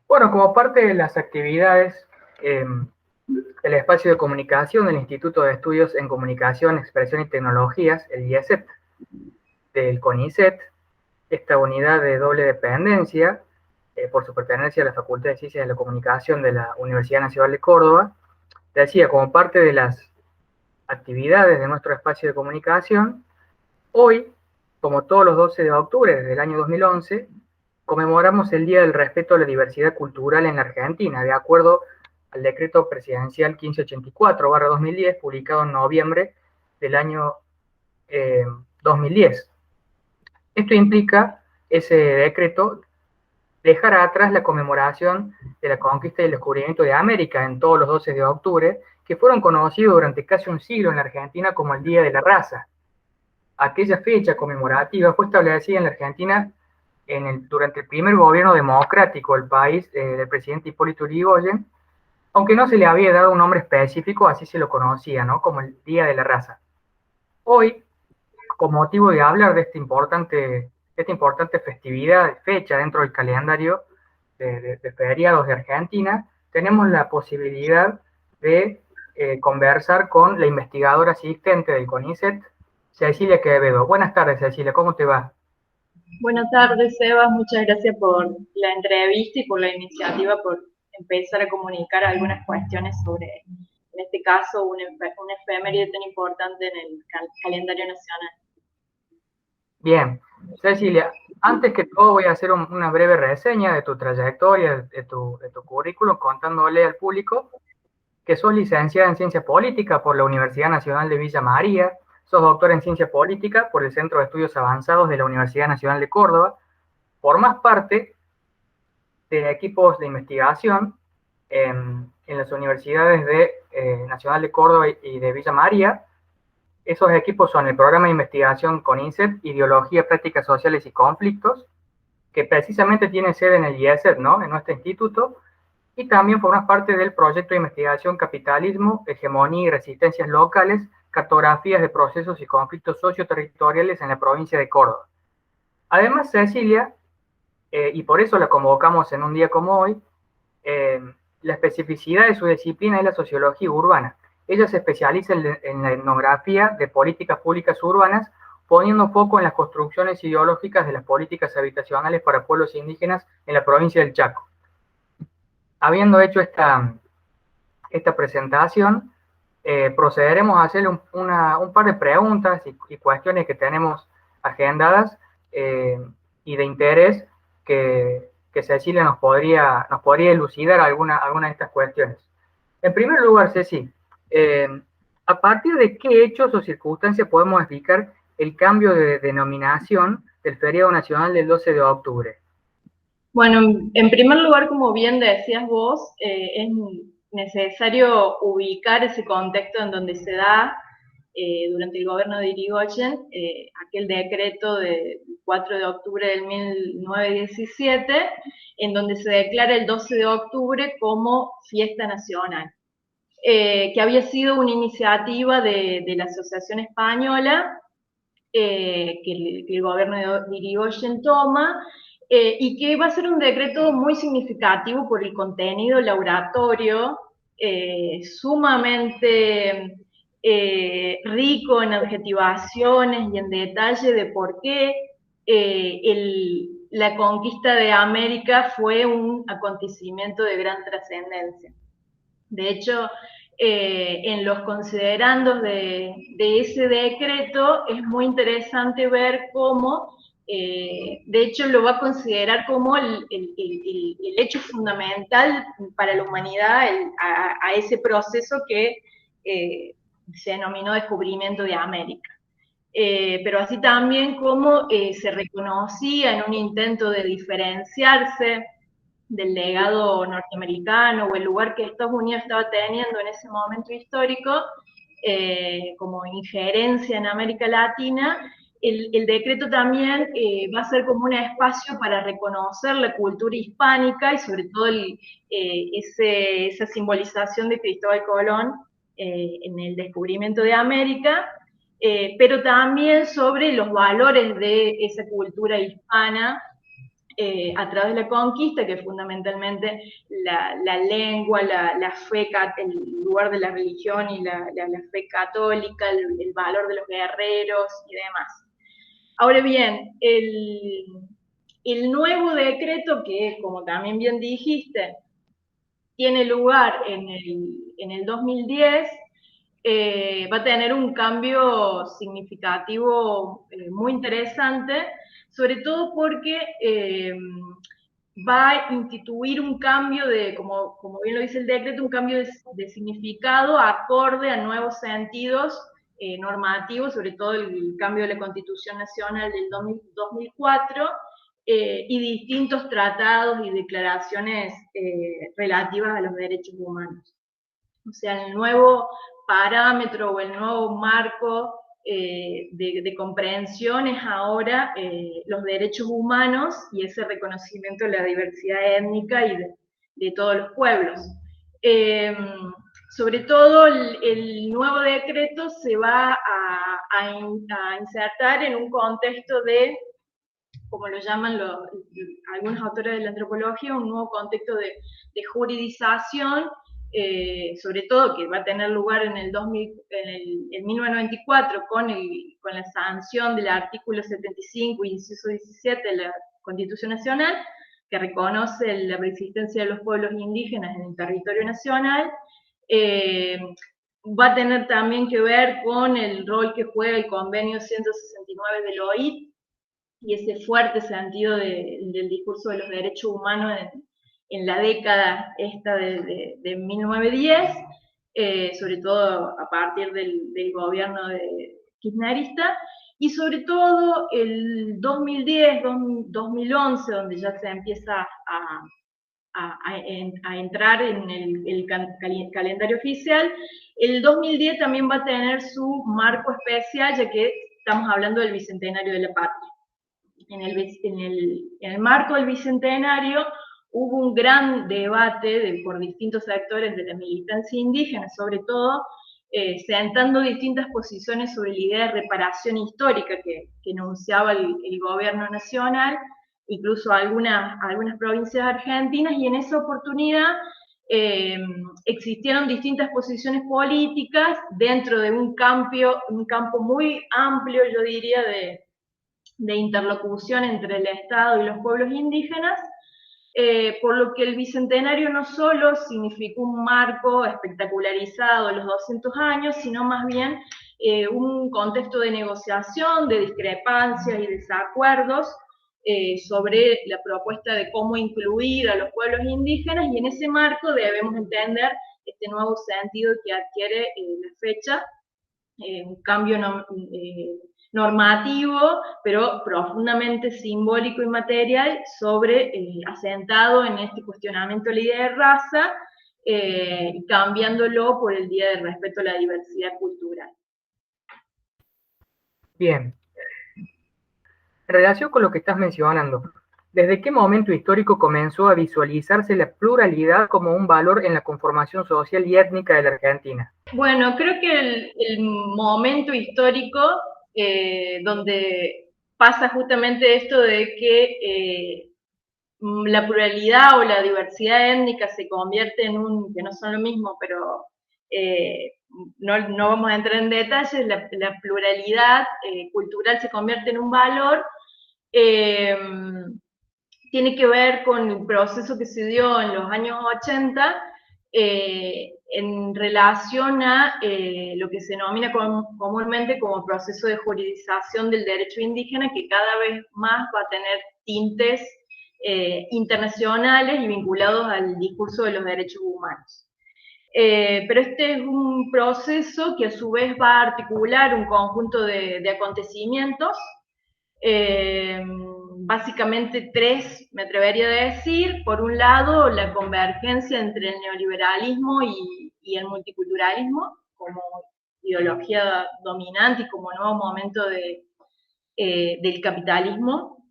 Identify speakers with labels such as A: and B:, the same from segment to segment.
A: Bueno, como parte de las actividades del espacio de comunicación del Instituto de Estudios en Comunicación, Expresión y Tecnologías, el IESET, del CONICET, esta unidad de doble dependencia, por su pertenencia a la Facultad de Ciencias de la Comunicación de la Universidad Nacional de Córdoba, decía, como parte de las actividades de nuestro espacio de comunicación, hoy, como todos los 12 de octubre desde el año 2011, conmemoramos el Día del Respeto a la Diversidad Cultural en la Argentina, de acuerdo al decreto presidencial 1584/2010, publicado en noviembre del año 2010. Esto implica, ese decreto, dejar atrás la conmemoración de la conquista y el descubrimiento de América en todos los 12 de octubre, que fueron conocidos durante casi un siglo en la Argentina como el Día de la Raza. Aquella fecha conmemorativa fue establecida en la Argentina durante el primer gobierno democrático del país, del presidente Hipólito Yrigoyen, aunque no se le había dado un nombre específico, así se lo conocía, ¿no?, como el Día de la Raza. Hoy, con motivo de hablar de esta importante festividad, fecha dentro del calendario de feriados de Argentina, tenemos la posibilidad de conversar con la investigadora asistente del CONICET, Cecilia Quevedo. Buenas tardes, Cecilia, ¿cómo te va?
B: Buenas tardes, Sebas. Muchas gracias por la entrevista y por la iniciativa, por empezar a comunicar algunas cuestiones sobre, en este caso, una efeméride tan importante en el calendario nacional.
A: Bien, Cecilia, antes que todo voy a hacer una breve reseña de tu trayectoria, de tu currículum, contándole al público que sos licenciada en Ciencia Política por la Universidad Nacional de Villa María, sos doctora en Ciencia Política por el Centro de Estudios Avanzados de la Universidad Nacional de Córdoba, formás parte de equipos de investigación en las universidades Nacional de Córdoba y de Villa María. Esos equipos son el programa de investigación CONICET, Ideología, Prácticas Sociales y Conflictos, que precisamente tiene sede en el IESET, ¿no?, en nuestro instituto, y también formas parte del proyecto de investigación Capitalismo, Hegemonía y Resistencias Locales, Cartografías de Procesos y Conflictos Socioterritoriales en la provincia de Córdoba. Además, Cecilia, y por eso la convocamos en un día como hoy, la especificidad de su disciplina es la sociología urbana. Ella se especializa en la etnografía de políticas públicas urbanas, poniendo foco en las construcciones ideológicas de las políticas habitacionales para pueblos indígenas en la provincia del Chaco. Habiendo hecho esta presentación, procederemos a hacerle un par de preguntas y cuestiones que tenemos agendadas y de interés que Cecilia nos podría elucidar alguna de estas cuestiones. En primer lugar, Ceci, ¿a partir de qué hechos o circunstancias podemos explicar el cambio de denominación del feriado nacional del 12 de octubre?
B: Bueno, en primer lugar, como bien decías vos, es necesario ubicar ese contexto en donde se da, durante el gobierno de Irigoyen, aquel decreto del 4 de octubre del 1917, en donde se declara el 12 de octubre como fiesta nacional, que había sido una iniciativa de la Asociación Española, que el gobierno de Irigoyen toma, y que va a ser un decreto muy significativo por el contenido laboratorio, sumamente rico en adjetivaciones y en detalle de por qué la conquista de América fue un acontecimiento de gran trascendencia. De hecho, en los considerandos de ese decreto es muy interesante ver cómo, de hecho, lo va a considerar como el hecho fundamental para la humanidad, a ese proceso que se denominó descubrimiento de América. Pero así también como se reconocía en un intento de diferenciarse del legado norteamericano o el lugar que Estados Unidos estaba teniendo en ese momento histórico, como injerencia en América Latina, el decreto también va a ser como un espacio para reconocer la cultura hispánica y sobre todo esa simbolización de Cristóbal Colón en el descubrimiento de América, pero también sobre los valores de esa cultura hispana a través de la conquista, que es fundamentalmente la lengua, la fe, el lugar de la religión y la fe católica, el valor de los guerreros y demás. Ahora bien, el nuevo decreto, que como también bien dijiste, tiene lugar en el 2010, va a tener un cambio significativo muy interesante, sobre todo porque va a instituir un cambio de, como bien lo dice el decreto, un cambio de significado acorde a nuevos sentidos normativos, sobre todo el cambio de la Constitución Nacional del 2004, y distintos tratados y declaraciones relativas a los derechos humanos. O sea, el nuevo parámetro o el nuevo marco de comprensión es ahora los derechos humanos y ese reconocimiento de la diversidad étnica y de todos los pueblos. Sobre todo el nuevo decreto se va a insertar en un contexto de, como lo llaman algunos autores de la antropología, un nuevo contexto de juridización, sobre todo que va a tener lugar en el 1994 con la sanción del artículo 75, inciso 17 de la Constitución Nacional, que reconoce la persistencia de los pueblos indígenas en el territorio nacional. Va a tener también que ver con el rol que juega el convenio 169 del OIT, y ese fuerte sentido del discurso de los derechos humanos en la década esta de 1910, sobre todo a partir del gobierno kirchnerista, y sobre todo el 2010, 2011, donde ya se empieza a entrar en el calendario oficial. El 2010 también va a tener su marco especial, ya que estamos hablando del Bicentenario de la Patria. En el marco del Bicentenario hubo un gran debate por distintos sectores de la militancia indígena, sobre todo, sentando distintas posiciones sobre la idea de reparación histórica que enunciaba el gobierno nacional, incluso algunas provincias argentinas, y en esa oportunidad existieron distintas posiciones políticas dentro de un campo muy amplio, yo diría, de interlocución entre el Estado y los pueblos indígenas, por lo que el Bicentenario no solo significó un marco espectacularizado de los 200 años, sino más bien un contexto de negociación, de discrepancias y desacuerdos sobre la propuesta de cómo incluir a los pueblos indígenas, y en ese marco debemos entender este nuevo sentido que adquiere la fecha, un cambio normativo, pero profundamente simbólico y material, asentado en este cuestionamiento de la idea de raza, cambiándolo por el Día del Respeto a la Diversidad Cultural.
A: Bien. En relación con lo que estás mencionando, ¿desde qué momento histórico comenzó a visualizarse la pluralidad como un valor en la conformación social y étnica de la Argentina?
B: Bueno, creo que el momento histórico donde pasa justamente esto de que la pluralidad o la diversidad étnica se convierte en que no son lo mismo, pero no vamos a entrar en detalles, la pluralidad cultural se convierte en un valor, tiene que ver con el proceso que se dio en los años 80 en relación a lo que se denomina comúnmente como proceso de juridización del derecho indígena, que cada vez más va a tener tintes internacionales y vinculados al discurso de los derechos humanos. Pero este es un proceso que a su vez va a articular un conjunto de acontecimientos, básicamente tres, me atrevería a decir. Por un lado, la convergencia entre el neoliberalismo y el multiculturalismo como ideología dominante y como nuevo momento de del capitalismo.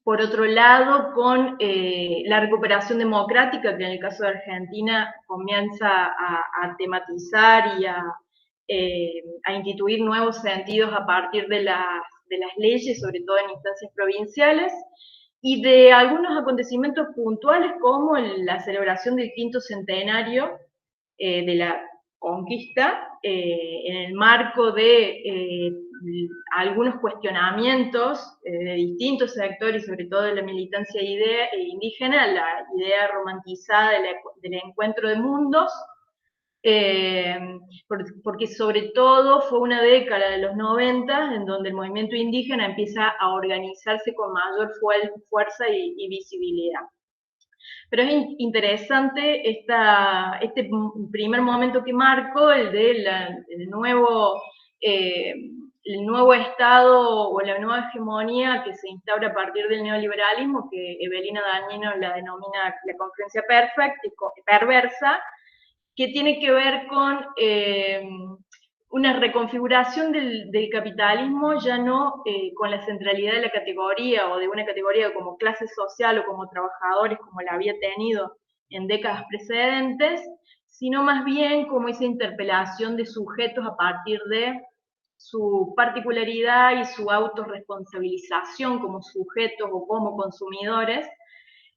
B: Por otro lado, con la recuperación democrática, que en el caso de Argentina comienza a tematizar y a instituir nuevos sentidos a partir de las leyes, sobre todo en instancias provinciales, y de algunos acontecimientos puntuales como la celebración del quinto centenario de la conquista, en el marco de algunos cuestionamientos de distintos sectores, sobre todo de la militancia indígena, la idea romantizada del encuentro de mundos, porque sobre todo fue una década de los 90 en donde el movimiento indígena empieza a organizarse con mayor fuerza y visibilidad. Pero es interesante este primer momento que marco, el nuevo Estado o la nueva hegemonía que se instaura a partir del neoliberalismo, que Evelina Dañino la denomina la concurrencia perversa, que tiene que ver con una reconfiguración del capitalismo, ya no con la centralidad de la categoría o de una categoría como clase social o como trabajadores, como la había tenido en décadas precedentes, sino más bien como esa interpelación de sujetos a partir de su particularidad y su autorresponsabilización como sujetos o como consumidores,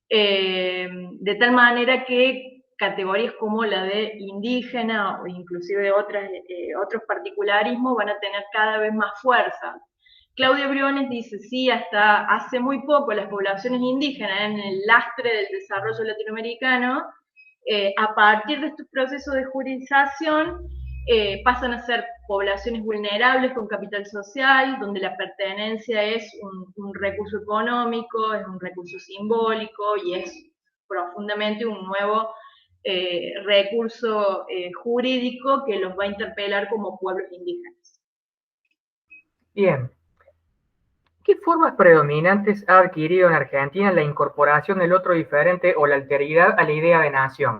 B: de tal manera que categorías como la de indígena o inclusive otros particularismos van a tener cada vez más fuerza. Claudia Briones dice, sí, hasta hace muy poco las poblaciones indígenas en el lastre del desarrollo latinoamericano, a partir de estos procesos de juridización, pasan a ser poblaciones vulnerables con capital social, donde la pertenencia es un recurso económico, es un recurso simbólico y es profundamente un nuevo recurso jurídico que los va a interpelar como pueblos indígenas.
A: Bien. ¿Qué formas predominantes ha adquirido en Argentina la incorporación del otro diferente o la alteridad a la idea de nación?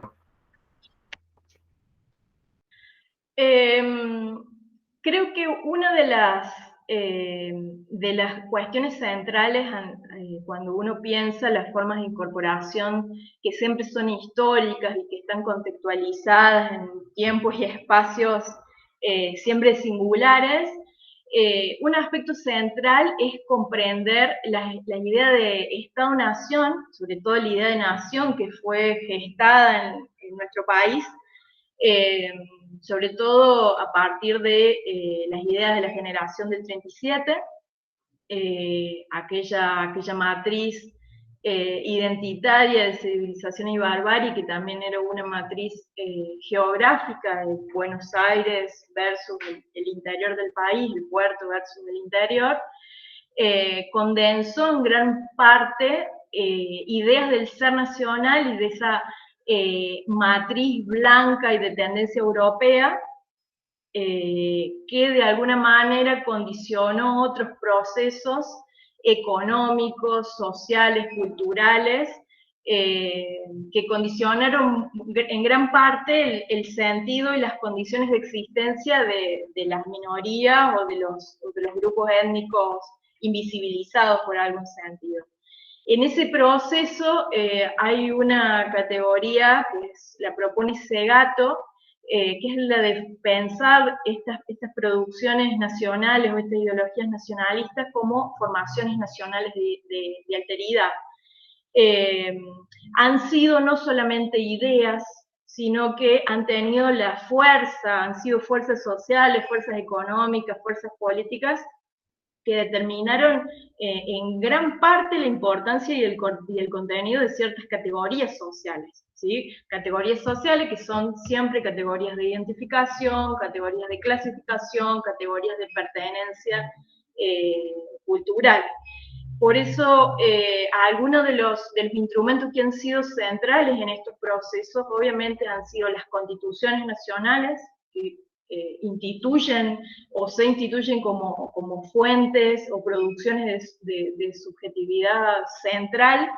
B: Creo que una de las cuestiones centrales cuando uno piensa las formas de incorporación que siempre son históricas y que están contextualizadas en tiempos y espacios siempre singulares, un aspecto central es comprender la idea de Estado-nación, sobre todo la idea de nación que fue gestada en nuestro país, sobre todo a partir de las ideas de la generación del 37, aquella matriz identitaria de civilización y barbarie, que también era una matriz geográfica de Buenos Aires versus el interior del país, el puerto versus el interior, condensó en gran parte ideas del ser nacional y de esa matriz blanca y de tendencia europea, que de alguna manera condicionó otros procesos económicos, sociales, culturales, que condicionaron en gran parte el sentido y las condiciones de existencia de las minorías o de los grupos étnicos invisibilizados por algún sentido. En ese proceso hay una categoría que la propone Segato, que es la de pensar estas producciones nacionales o estas ideologías nacionalistas como formaciones nacionales de alteridad. Han sido no solamente ideas, sino que han tenido la fuerza, han sido fuerzas sociales, fuerzas económicas, fuerzas políticas, que determinaron en gran parte la importancia y el contenido de ciertas categorías sociales, ¿sí? Categorías sociales que son siempre categorías de identificación, categorías de clasificación, categorías de pertenencia cultural. Por eso, algunos de los instrumentos que han sido centrales en estos procesos, obviamente, han sido las constituciones nacionales, que instituyen o se instituyen como fuentes o producciones de subjetividad central,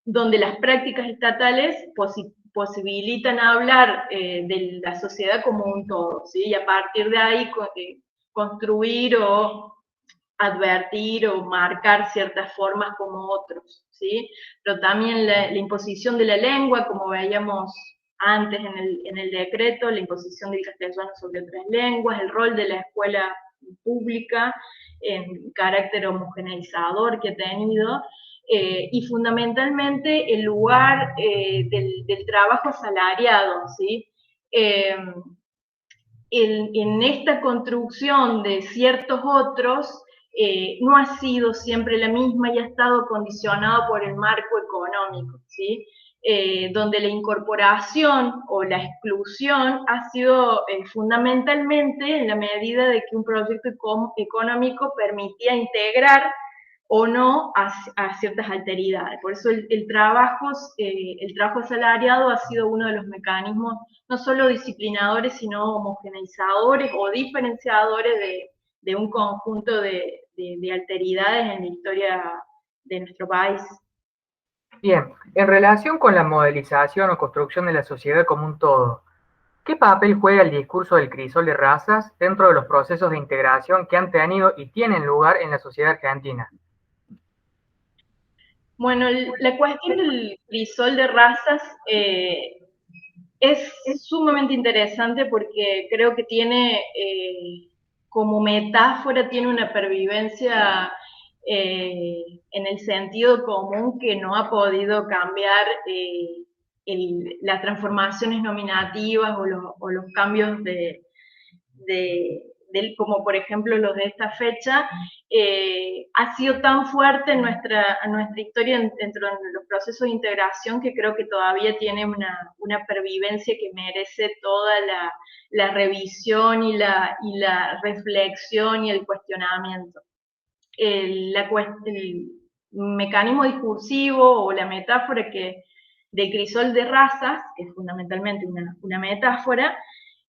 B: donde las prácticas estatales posibilitan hablar de la sociedad como un todo, ¿sí? Y a partir de ahí construir o advertir o marcar ciertas formas como otros, ¿sí? Pero también la imposición de la lengua, como veíamos antes en el decreto, la imposición del castellano sobre otras lenguas, el rol de la escuela pública en carácter homogeneizador que ha tenido, y fundamentalmente el lugar del trabajo asalariado, ¿sí? En esta construcción de ciertos otros no ha sido siempre la misma y ha estado condicionado por el marco económico, ¿sí? Donde la incorporación o la exclusión ha sido fundamentalmente en la medida de que un proyecto económico permitía integrar o no a ciertas alteridades. Por eso el trabajo asalariado ha sido uno de los mecanismos no solo disciplinadores, sino homogeneizadores o diferenciadores de un conjunto de alteridades en la historia de nuestro país.
A: Bien, en relación con la modelización o construcción de la sociedad como un todo, ¿qué papel juega el discurso del crisol de razas dentro de los procesos de integración que han tenido y tienen lugar en la sociedad argentina?
B: Bueno, la cuestión del crisol de razas es sumamente interesante porque creo que tiene, como metáfora, tiene una pervivencia en el sentido común que no ha podido cambiar las transformaciones nominativas o los cambios como por ejemplo los de esta fecha, ha sido tan fuerte en nuestra historia dentro de los procesos de integración que creo que todavía tiene una pervivencia que merece toda la revisión y la reflexión y el cuestionamiento. El mecanismo discursivo o la metáfora de crisol de razas, que es fundamentalmente una metáfora,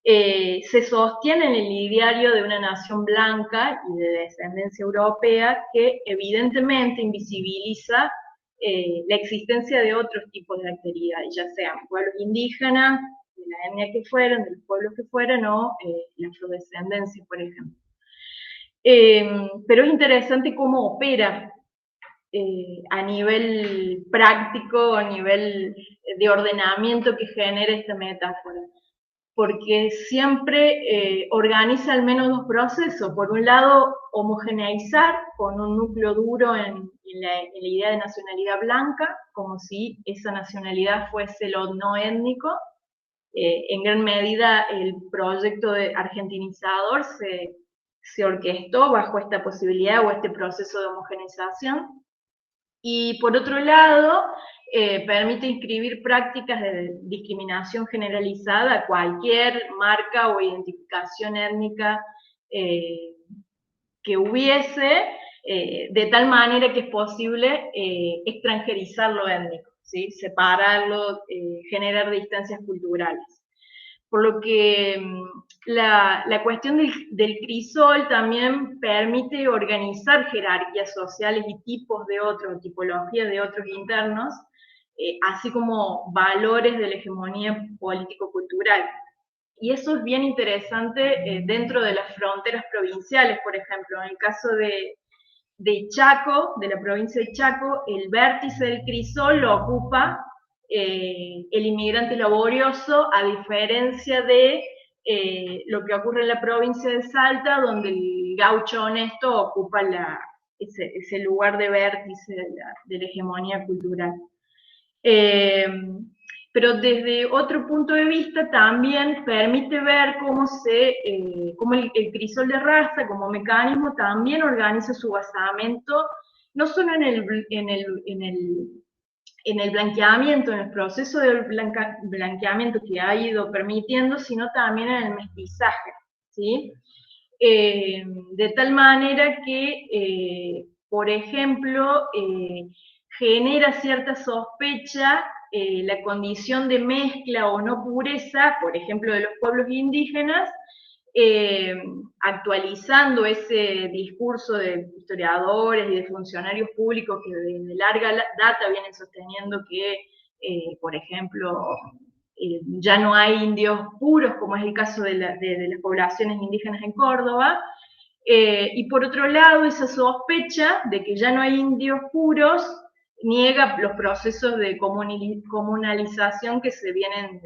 B: se sostiene en el ideario de una nación blanca y de descendencia europea que evidentemente invisibiliza la existencia de otros tipos de actividades, ya sean pueblos indígenas, de la etnia que fueran, de los pueblos que fueran, o la afrodescendencia, por ejemplo. Pero es interesante cómo opera a nivel práctico, a nivel de ordenamiento que genera esta metáfora, porque siempre organiza al menos dos procesos. Por un lado, homogeneizar con un núcleo duro en la idea de nacionalidad blanca, como si esa nacionalidad fuese lo no étnico. En gran medida el proyecto de argentinizador se orquestó bajo esta posibilidad o este proceso de homogeneización. Y por otro lado, permite inscribir prácticas de discriminación generalizada a cualquier marca o identificación étnica que hubiese, de tal manera que es posible extranjerizar lo étnico, ¿sí? Separarlo, generar distancias culturales. Por lo que la cuestión del crisol también permite organizar jerarquías sociales y tipos de otros, tipologías de otros internos, así como valores de la hegemonía político-cultural. Y eso es bien interesante dentro de las fronteras provinciales, por ejemplo. En el caso de Chaco, de la provincia de Chaco, el vértice del crisol lo ocupa el inmigrante laborioso, a diferencia de lo que ocurre en la provincia de Salta, donde el gaucho honesto ocupa ese lugar de vértice de la hegemonía cultural. Pero desde otro punto de vista también permite ver cómo el crisol de raza como mecanismo también organiza su basamento, no solo en el blanqueamiento, en el proceso de blanqueamiento que ha ido permitiendo, sino también en el mestizaje, ¿sí? De tal manera que, por ejemplo, genera cierta sospecha la condición de mezcla o no pureza, por ejemplo, de los pueblos indígenas, actualizando ese discurso de historiadores y de funcionarios públicos que de larga data vienen sosteniendo que, por ejemplo, ya no hay indios puros, como es el caso de las poblaciones indígenas en Córdoba, y por otro lado, esa sospecha de que ya no hay indios puros niega los procesos de comunalización que se vienen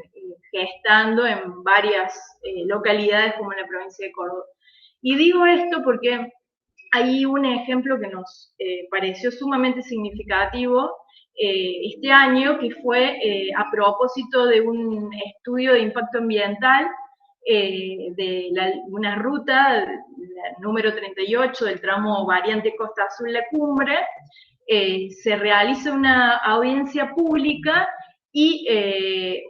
B: gestando en varias localidades como en la provincia de Córdoba. Y digo esto porque hay un ejemplo que nos pareció sumamente significativo este año, que fue a propósito de un estudio de impacto ambiental una ruta, la número 38 del tramo variante Costa Azul-La Cumbre. Se realiza una audiencia pública y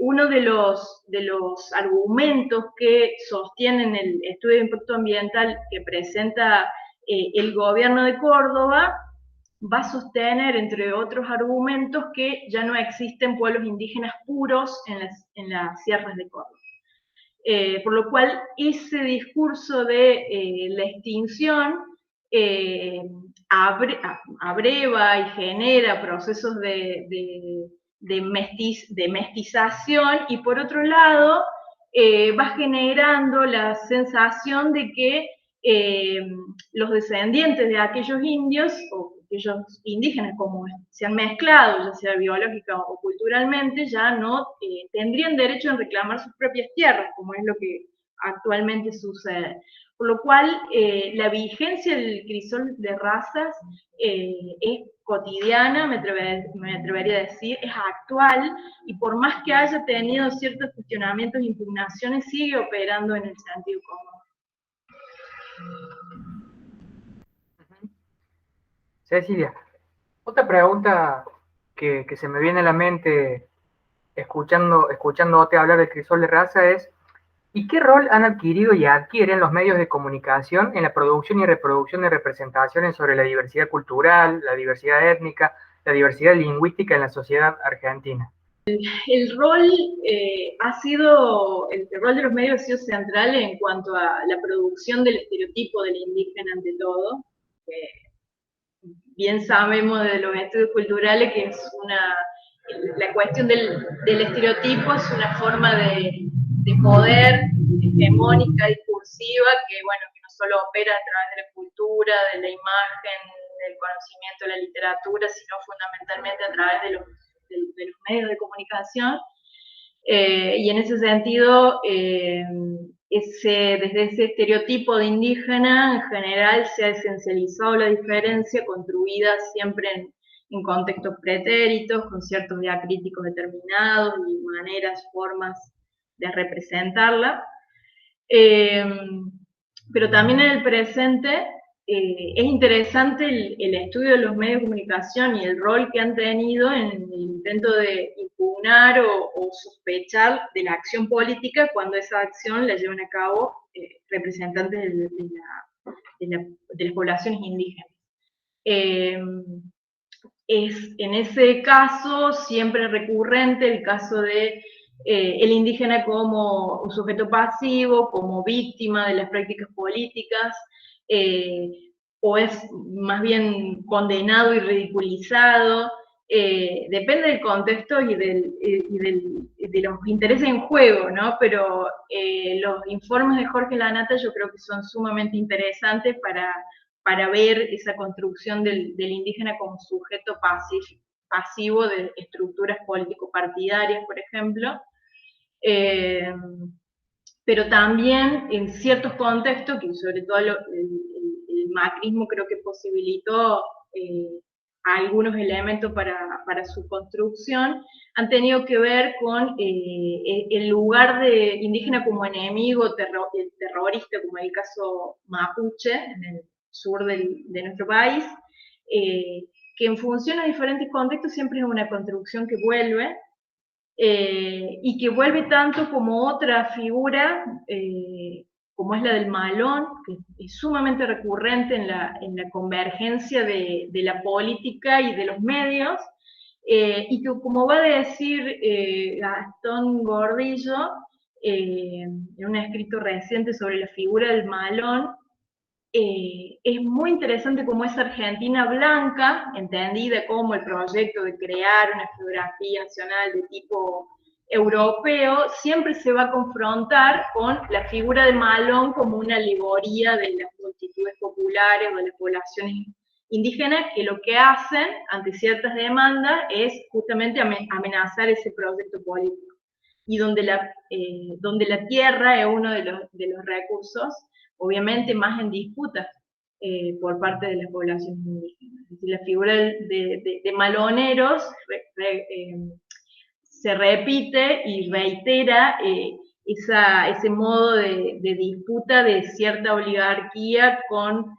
B: uno de los argumentos que sostienen el estudio de impacto ambiental que presenta el gobierno de Córdoba va a sostener, entre otros argumentos, que ya no existen pueblos indígenas puros en las sierras de Córdoba. Por lo cual, ese discurso de la extinción abreva y genera procesos de mestización, y por otro lado, va generando la sensación de que los descendientes de aquellos indios, o aquellos indígenas, como se han mezclado, ya sea biológica o culturalmente, ya no tendrían derecho a reclamar sus propias tierras, como es lo que actualmente sucede. Por lo cual, la vigencia del crisol de razas es cotidiana, me atrevería a decir, es actual, y por más que haya tenido ciertos cuestionamientos e impugnaciones, sigue operando en el sentido común.
A: Cecilia, otra pregunta que se me viene a la mente escuchándote hablar del crisol de raza es, ¿y qué rol han adquirido y adquieren los medios de comunicación en la producción y reproducción de representaciones sobre la diversidad cultural, la diversidad étnica, la diversidad lingüística en la sociedad argentina?
B: El rol el rol de los medios ha sido central en cuanto a la producción del estereotipo del indígena ante todo. Bien sabemos de los estudios culturales que la cuestión del estereotipo es una forma de poder hegemónica, discursiva, que bueno, que no solo opera a través de la cultura, de la imagen, del conocimiento, de la literatura, sino fundamentalmente a través de los medios de comunicación. Y en ese sentido, desde ese estereotipo de indígena, en general se ha esencializado la diferencia, construida siempre en contextos pretéritos, con ciertos diacríticos determinados y maneras, formas de representarla. Pero también en el presente es interesante el estudio de los medios de comunicación y el rol que han tenido en el intento de impugnar o sospechar de la acción política cuando esa acción la llevan a cabo representantes de las poblaciones indígenas. En ese caso siempre recurrente el caso de el indígena como un sujeto pasivo, como víctima de las prácticas políticas, o es más bien condenado y ridiculizado. Depende del contexto y de los intereses en juego, ¿no? Pero los informes de Jorge Lanata yo creo que son sumamente interesantes para ver esa construcción del indígena como sujeto pasivo de estructuras político-partidarias, por ejemplo, pero también en ciertos contextos, que sobre todo el macrismo creo que posibilitó algunos elementos para su construcción, han tenido que ver con el lugar de indígena como enemigo terrorista, como el caso mapuche, en el sur de nuestro país, que en función a diferentes contextos siempre es una construcción que vuelve, y que vuelve tanto como otra figura, como es la del malón, que es sumamente recurrente en la convergencia de la política y de los medios, y que, como va a decir Gastón Gordillo, en un escrito reciente sobre la figura del malón, es muy interesante cómo esa Argentina blanca, entendida como el proyecto de crear una geografía nacional de tipo europeo siempre se va a confrontar con la figura de Malón como una alegoría de las multitudes populares o de las poblaciones indígenas que lo que hacen ante ciertas demandas es justamente amenazar ese proyecto político. Y donde la tierra es uno de los recursos, obviamente más en disputa por parte de las poblaciones indígenas. Es decir, la figura de maloneros se repite y reitera ese modo de disputa de cierta oligarquía con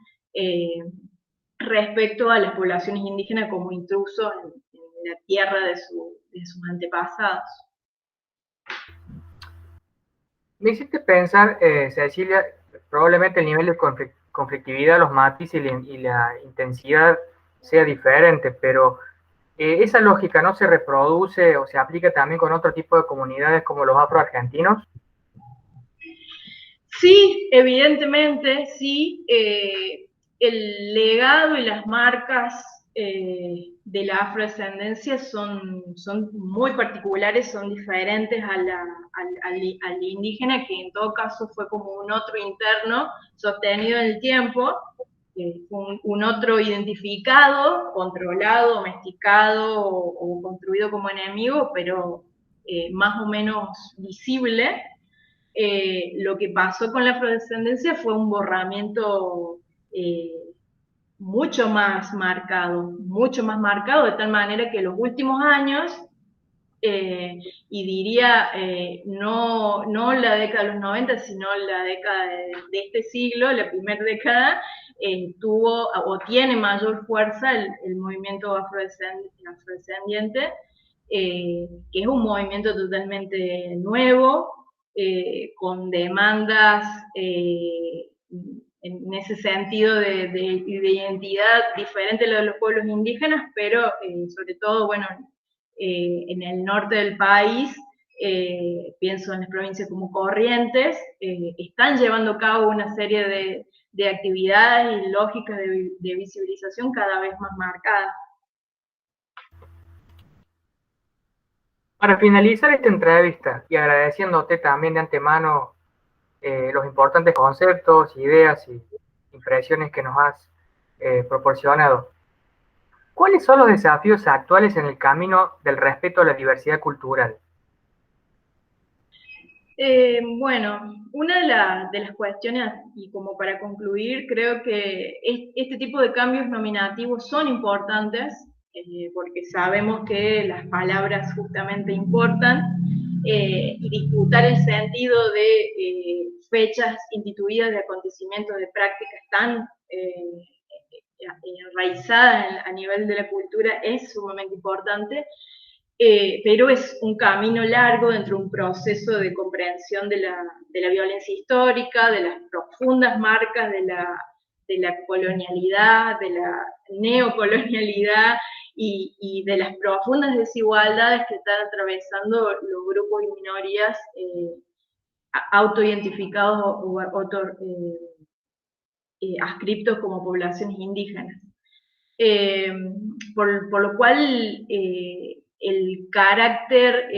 B: respecto a las poblaciones indígenas como intrusos en la tierra de sus antepasados.
A: Me hiciste pensar, Cecilia, probablemente el nivel de conflictividad, los matices y la intensidad sea diferente, pero esa lógica no se reproduce o se aplica también con otro tipo de comunidades como los afroargentinos.
B: Sí, evidentemente, sí. El legado y las marcas de la afrodescendencia son muy particulares, son diferentes al indígena, que en todo caso fue como un otro interno sostenido en el tiempo, un otro identificado, controlado, domesticado o construido como enemigo, pero más o menos visible. Lo que pasó con la afrodescendencia fue un borramiento eh, mucho más marcado, de tal manera que los últimos años, y diría no la década de los 90, sino la década de este siglo, la primera década, tuvo o tiene mayor fuerza el movimiento afrodescendiente, que es un movimiento totalmente nuevo, con demandas en ese sentido de identidad diferente a lo de los pueblos indígenas, pero sobre todo, bueno, en el norte del país, pienso en las provincias como Corrientes, están llevando a cabo una serie de actividades y lógicas de visibilización cada vez más marcadas.
A: Para finalizar esta entrevista y agradeciéndote también de antemano los importantes conceptos, ideas y impresiones que nos has proporcionado, ¿cuáles son los desafíos actuales en el camino del respeto a la diversidad cultural?
B: Bueno, una de las cuestiones, y como para concluir, creo que este tipo de cambios nominativos son importantes, porque sabemos que las palabras justamente importan, y disputar el sentido de fechas instituidas de acontecimientos, de prácticas tan enraizadas a nivel de la cultura es sumamente importante. Pero es un camino largo dentro de un proceso de comprensión de la violencia histórica, de las profundas marcas de la colonialidad, de la neocolonialidad y de las profundas desigualdades que están atravesando los grupos y minorías autoidentificados o adscriptos como poblaciones indígenas. Por lo cual el carácter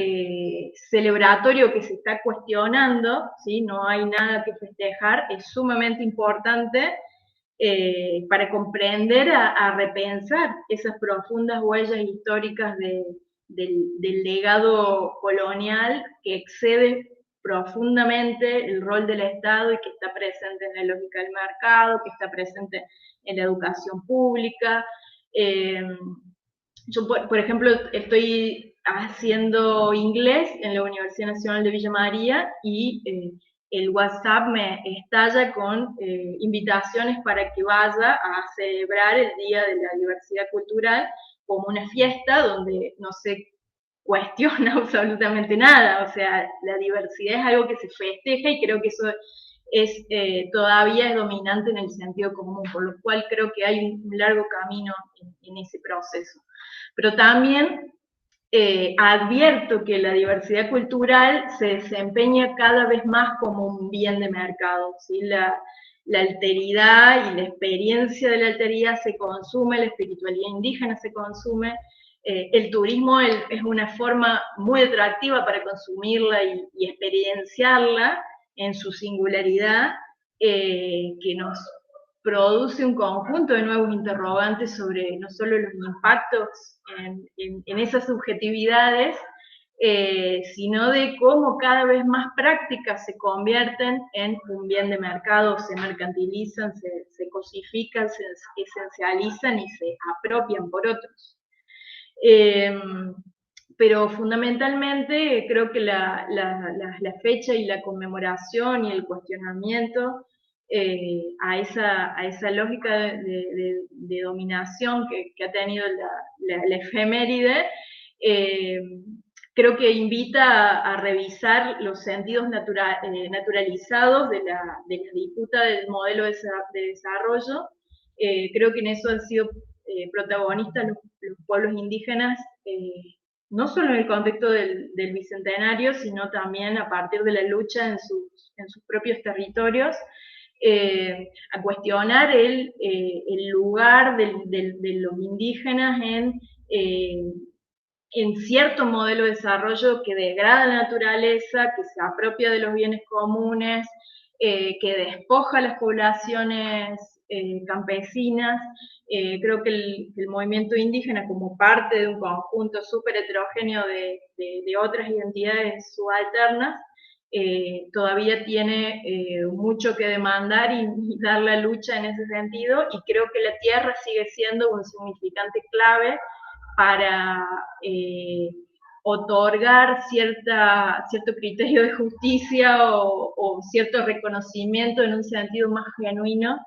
B: celebratorio que se está cuestionando, ¿sí? No hay nada que festejar, es sumamente importante para comprender a repensar esas profundas huellas históricas del legado colonial que excede profundamente el rol del Estado y que está presente en la lógica del mercado, que está presente en la educación pública. Yo, por ejemplo, estoy haciendo inglés en la Universidad Nacional de Villa María y el WhatsApp me estalla con invitaciones para que vaya a celebrar el Día de la Diversidad Cultural como una fiesta donde no se cuestiona absolutamente nada. O sea, la diversidad es algo que se festeja y creo que eso es todavía es dominante en el sentido común, por lo cual creo que hay un largo camino en ese proceso. Pero también advierto que la diversidad cultural se desempeña cada vez más como un bien de mercado, ¿sí? La alteridad y la experiencia de la alteridad se consume, la espiritualidad indígena se consume, el turismo es una forma muy atractiva para consumirla y experienciarla en su singularidad, que nos produce un conjunto de nuevos interrogantes sobre no solo los impactos en esas subjetividades, sino de cómo cada vez más prácticas se convierten en un bien de mercado, se mercantilizan, se cosifican, se esencializan y se apropian por otros. Pero fundamentalmente creo que la fecha y la conmemoración y el cuestionamiento a esa lógica de dominación que ha tenido la efeméride, creo que invita a revisar los sentidos naturalizados de la disputa del modelo de desarrollo. Creo que en eso han sido protagonistas los pueblos indígenas, no solo en el contexto del Bicentenario, sino también a partir de la lucha en sus propios territorios, a cuestionar el lugar de los indígenas en cierto modelo de desarrollo que degrada la naturaleza, que se apropia de los bienes comunes, que despoja a las poblaciones campesinas. Creo que el movimiento indígena, como parte de un conjunto súper heterogéneo de otras identidades subalternas, todavía tiene mucho que demandar y dar la lucha en ese sentido, y creo que la tierra sigue siendo un significante clave para otorgar cierto criterio de justicia o cierto reconocimiento en un sentido más genuino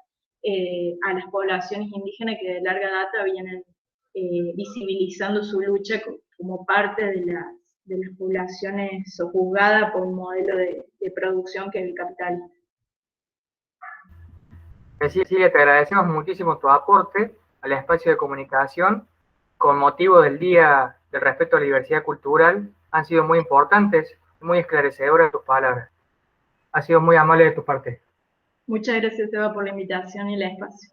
B: a las poblaciones indígenas que de larga data vienen visibilizando su lucha como parte de las poblaciones sojuzgadas por un modelo de producción que es el capitalismo.
A: Cecilia, te agradecemos muchísimo tu aporte al espacio de comunicación con motivo del Día del Respeto a la Diversidad Cultural. Han sido muy importantes, muy esclarecedoras tus palabras. Ha sido muy amable de tu parte.
B: Muchas gracias, Eva, por la invitación y el espacio.